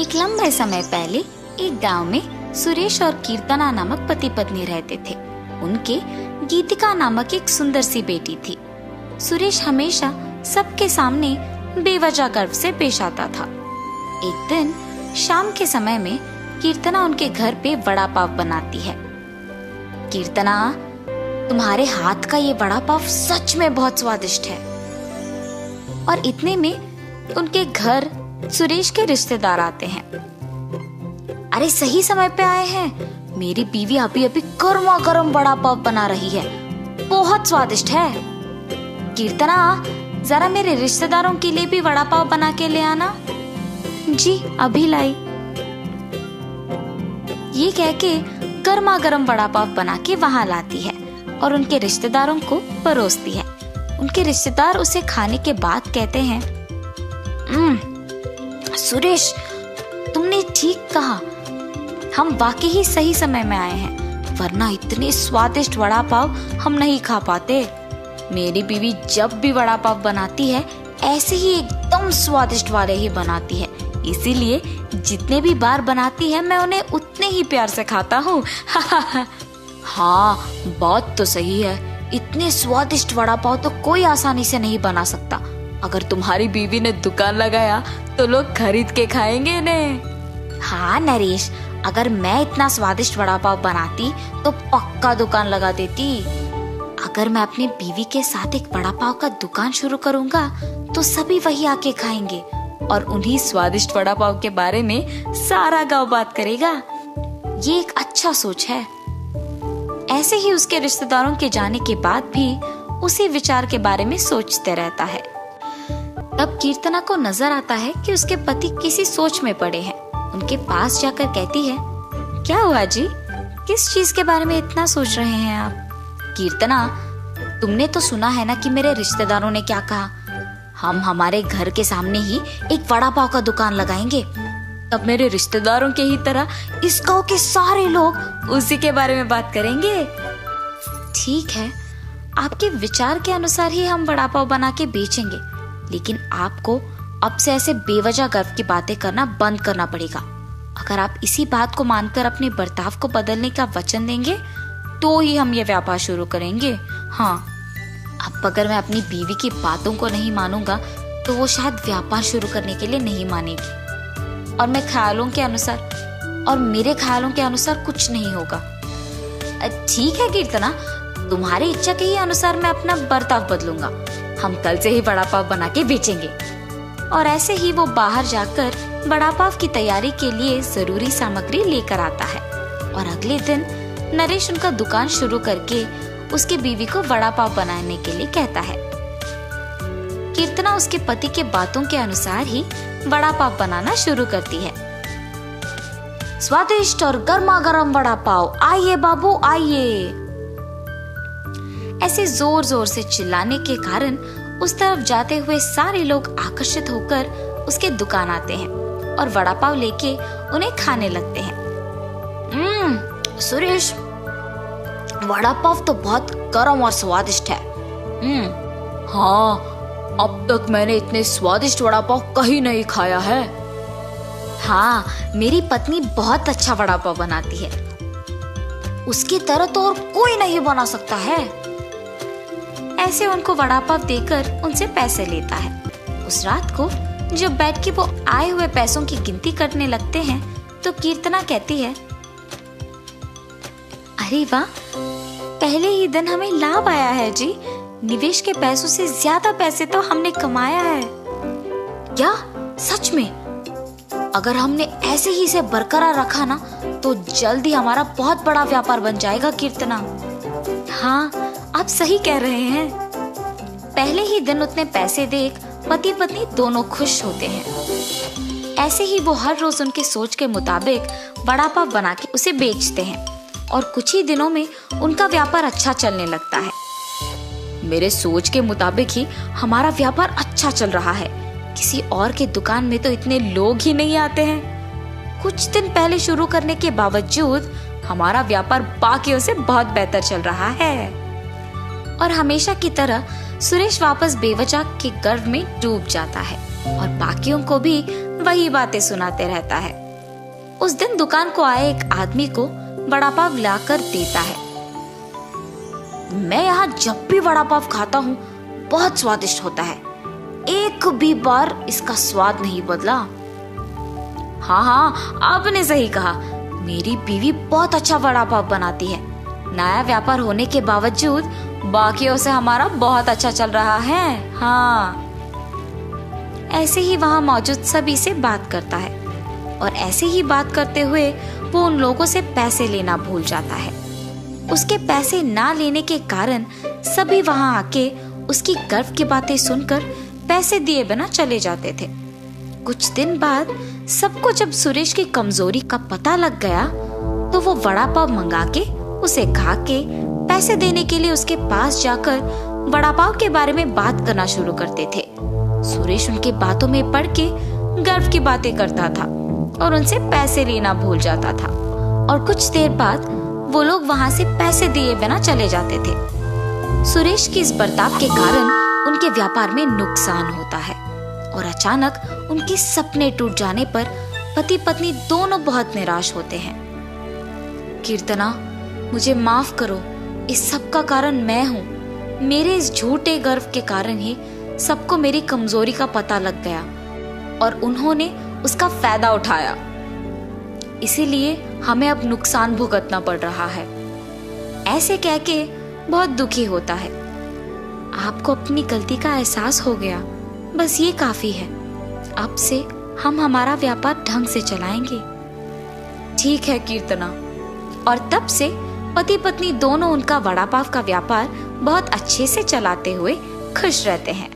एक लंबे समय पहले एक गांव में सुरेश और कीर्तना नामक पति पत्नी रहते थे। उनके गीतिका नामक एक सुंदर सी बेटी थी। सुरेश हमेशा सबके सामने बेवजह गर्व से पेश आता था। एक दिन शाम के समय में कीर्तना उनके घर पे वड़ा पाव बनाती है। कीर्तना, तुम्हारे हाथ का ये वड़ा पाव सच में बहुत स्वादिष्ट है। और इतने में उनके घर सुरेश के रिश्तेदार आते हैं। अरे सही समय पे आए हैं, मेरी बीवी अभी अभी गर्मा गर्म वड़ा पाव बना रही है, बहुत स्वादिष्ट है। कीर्तना, जरा मेरे रिश्तेदारों के लिए भी वड़ा पाव बना के ले आना। जी अभी लाई। ये कह के गर्मा गर्म वड़ा पाव बना के वहां लाती है और उनके रिश्तेदारों को परोसती है। उनके रिश्तेदार उसे खाने के बाद कहते हैं, सुरेश, तुमने ठीक कहा, हम वाकई ही सही समय में आए हैं, वरना इतने स्वादिष्ट वड़ा पाव हम नहीं खा पाते। मेरी बीवी जब भी वड़ा पाव बनाती है ऐसे ही एकदम स्वादिष्ट वाले ही बनाती है, इसीलिए जितने भी बार बनाती है मैं उन्हें उतने ही प्यार से खाता हूँ। हाँ, बात तो सही है, इतने स्वादिष्ट वड़ा पाव तो कोई आसानी से नहीं बना सकता। अगर तुम्हारी बीवी ने दुकान लगाया तो लोग खरीद के खाएंगे ने। हाँ नरेश, अगर मैं इतना स्वादिष्ट वड़ा पाव बनाती तो पक्का दुकान लगा देती। अगर मैं अपनी बीवी के साथ एक वड़ा पाव का दुकान शुरू करूंगा तो सभी वही आके खाएंगे और उन्हीं स्वादिष्ट वड़ा पाव के बारे में सारा गांव बात करेगा। ये एक अच्छा सोच है। ऐसे ही उसके रिश्तेदारों के जाने के बाद भी उसी विचार के बारे में सोचते रहता है। तब कीर्तना को नजर आता है कि उसके पति किसी सोच में पड़े हैं। उनके पास जाकर कहती है, क्या हुआ जी, किस चीज के बारे में इतना सोच रहे हैं आप? कीर्तना, तुमने तो सुना है ना कि मेरे रिश्तेदारों ने क्या कहा, हम हमारे घर के सामने ही एक वड़ा पाव का दुकान लगाएंगे। तब मेरे रिश्तेदारों के ही तरह इस गांव के सारे लोग उसी के बारे में बात करेंगे। ठीक है, आपके विचार के अनुसार ही हम वड़ा पाव बना के बेचेंगे, लेकिन आपको अब से ऐसे बेवजह गर्व की बातें करना बंद करना पड़ेगा। अगर आप इसी बात को मानकर अपने बर्ताव को बदलने का वचन देंगे तो ही हम ये व्यापार शुरू करेंगे। हाँ, अब अगर मैं अपनी बीवी की बातों को नहीं मानूंगा तो वो शायद व्यापार शुरू करने के लिए नहीं मानेगी और मेरे ख्यालों के अनुसार कुछ नहीं होगा। ठीक है कीर्तना, तुम्हारी इच्छा के ही अनुसार मैं अपना बर्ताव बदलूंगा। हम कल से ही वड़ा पाव बना के बेचेंगे। और ऐसे ही वो बाहर जाकर वड़ा पाव की तैयारी के लिए जरूरी सामग्री लेकर आता है। और अगले दिन नरेश उनका दुकान शुरू करके उसकी बीवी को वड़ा पाव बनाने के लिए कहता है। कीर्तना उसके पति के बातों के अनुसार ही वड़ा पाव बनाना शुरू करती है। स्वादिष्ट और गर्मा गर्म वड़ा पाव, आइए बाबू आइए। ऐसे जोर जोर से चिल्लाने के कारण उस तरफ जाते हुए सारे लोग आकर्षित होकर उसके दुकान आते हैं और वड़ा पाव लेके उन्हें खाने लगते हैं। सुरेश, वड़ा पाव तो बहुत गर्म और स्वादिष्ट है। हाँ, अब तक मैंने इतने स्वादिष्ट वड़ा पाव कहीं नहीं खाया है। हाँ, मेरी पत्नी बहुत अच्छा वड़ा पाव बनाती है, उसकी तरह तो और कोई नहीं बना सकता है। ऐसे उनको वड़ा पाव देकर उनसे पैसे लेता है। उस रात को जब बैठ के वो आए हुए पैसों की गिनती करने लगते हैं तो कीर्तना कहती है, अरे वाह, पहले ही दिन हमें लाभ आया है जी। निवेश के पैसों से ज्यादा पैसे तो हमने कमाया है। क्या सच में? अगर हमने ऐसे ही इसे बरकरार रखा ना तो जल्दी हमारा बहुत बड़ा व्यापार बन जाएगा कीर्तना। हाँ, आप सही कह रहे हैं। पहले ही दिन उतने पैसे देख पति पत्नी दोनों खुश होते हैं। ऐसे ही वो हर रोज उनके सोच के मुताबिक वड़ा पाव बना के उसे बेचते हैं और कुछ ही दिनों में उनका व्यापार अच्छा चलने लगता है। मेरे सोच के मुताबिक ही हमारा व्यापार अच्छा चल रहा है, किसी और के दुकान में तो इतने लोग ही नहीं आते हैं। कुछ दिन पहले शुरू करने के बावजूद हमारा व्यापार बाकियों से बहुत बेहतर चल रहा है। और हमेशा की तरह सुरेश वापस बेवजह के गर्व में डूब जाता है। और बाकियों को भी वही बातें सुनाते रहता है। उस दिन दुकान को आए एक आदमी को वड़ा पाव लाकर देता है। मैं यहाँ जब भी वड़ा पाव खाता हूँ बहुत स्वादिष्ट होता है, एक भी बार इसका स्वाद नहीं बदला। हाँ, आपने सही कहा, मेरी बीवी बहुत अच्छा वड़ा पाव बनाती है। नया व्यापार होने के बावजूद बाकियों से हमारा बहुत अच्छा चल रहा है। हाँ। ऐसे ही वहाँ मौजूद सभी से बात करता है और ऐसे ही बात करते हुए वो उन लोगों से पैसे लेना भूल जाता है। उसके पैसे ना लेने के कारण सभी वहाँ आके उसकी गर्व की बातें सुनकर पैसे दिए बिना चले जाते थे। कुछ दिन बाद सबको जब सुरेश की कमजोरी का पता लग गया तो वो वड़ा पाव मंगा के उसे खा के पैसे देने के लिए उसके पास जाकर वड़ा पाव के बारे में बात करना शुरू करते थे। सुरेश उनके बातों में पड़ के गर्व की बातें करता था और उनसे पैसे लेना भूल जाता था और कुछ देर बाद वो लोग वहां से पैसे दिए बिना चले जाते थे। सुरेश की इस बर्ताव के कारण उनके व्यापार में नुकसान होता है और अचानक उनके सपने टूट जाने पर पति पत्नी दोनों बहुत निराश होते हैं। कीर्तना, मुझे माफ करो, इस सब का कारण मैं हूँ। मेरे इस झूठे गर्व के कारण ही सबको मेरी कमजोरी का पता लग गया और उन्होंने उसका फायदा उठाया। इसीलिए हमें अब नुकसान भुगतना पड़ रहा है। ऐसे कह के बहुत दुखी होता है। आपको अपनी गलती का एहसास हो गया, बस ये काफी है। अब से हम हमारा व्यापार ढंग से चलाएंगे। ठीक है कीर्तना। और तब से पति पत्नी दोनों उनका वड़ा पाव का व्यापार बहुत अच्छे से चलाते हुए खुश रहते हैं।